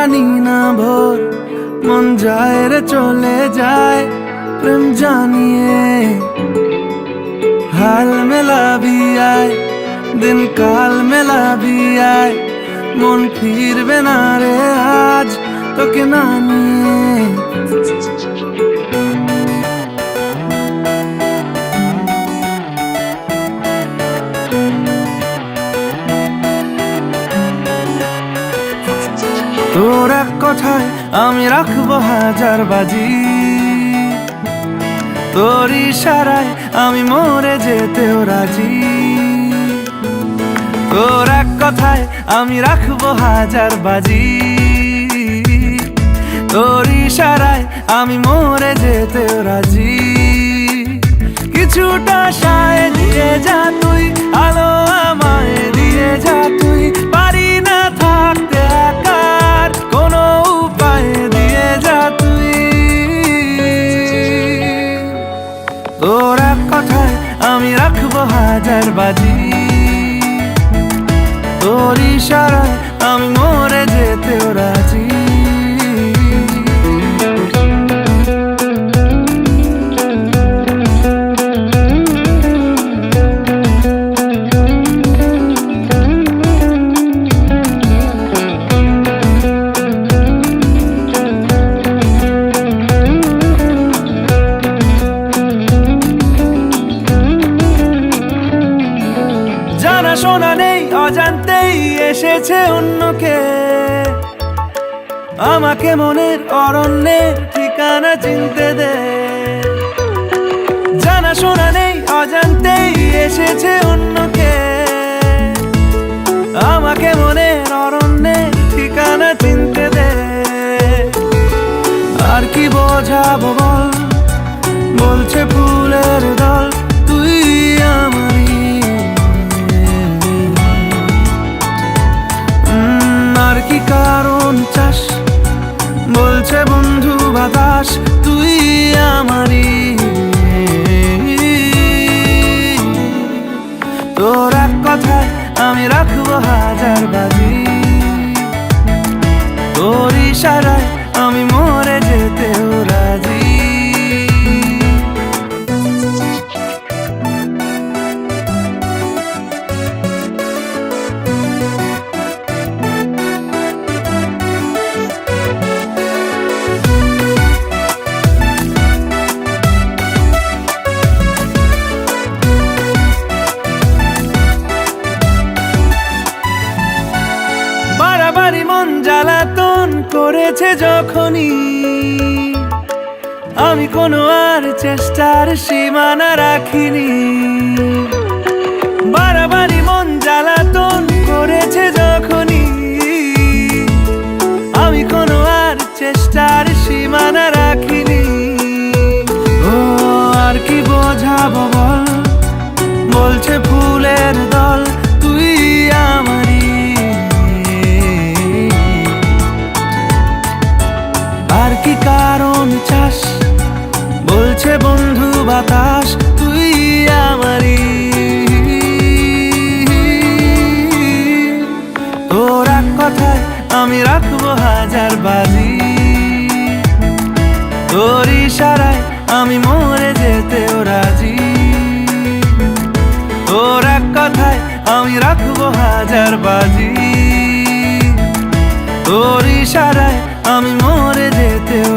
জানি না ভোর মন যায় রে চলে যায় প্রেম জানিয়ে हाल मिला भी आए दिन काल मिला भी आए मन फिर बिना रे आज तो के नानी তোর এক কথায় আমি রাখবো হাজার বাজি তোর ইশারায় আমি মরে যেতেও রাজি তোর এক কথায় আমি রাখবো হাজার বাজি তোর ইশারায় আমি মরে যেতেও রাজি কিছুটা সায় দিয়ে যা তুই আলো আমায় দিয়ে যা তুই পারি না থাকতে একার কোনো উপায় দিয়ে যা তুই তোর এক কথায় আমি রাখবো হাজার বাজি তোর ইশারায় আমি মরে যেতেও রাজি শোনা নেই অজান্তেই এসেছে অন্যকে আমাকে মনের অরণ্যের ঠিকানা চিনতে দে জানা শোনা নেই অজান্তেই এসেছে অন্যকে আমাকে মনের অরণ্যের ঠিকানা চিনতে দে আর কি বোঝাবো বল বলছে ফুলের দল তুই আমারই আর কি কারণ চাস বলছে বন্ধু বাতাস তুই আমারই তোর এক কথায় আমি রাখবো হাজার বাজি তোর ইশারায় আমি মরে যেতেও রাজি বাড়াবাড়ি মন জ্বালাতন করেছে যখনই আমি কোনো আর চেষ্টার সীমানা রাখিনি বাড়াবাড়ি মন জ্বালাতন করেছে যখনই আমি কোনো আর চেষ্টার সীমানা রাখিনি ও আর কি বোঝাবো বল বলছে ফুলের দল তুই আমারই আর কি কারণ চাস বলছে বন্ধু বাতাস তুই আমারই তোর এক কথায় আমি রাখবো হাজার বাজি তোর ইশারায় আমি মরে যেতেও রাজি তোর এক কথায় আমি রাখবো হাজার বাজি তোর ইশারায় আমি মরে যেতেও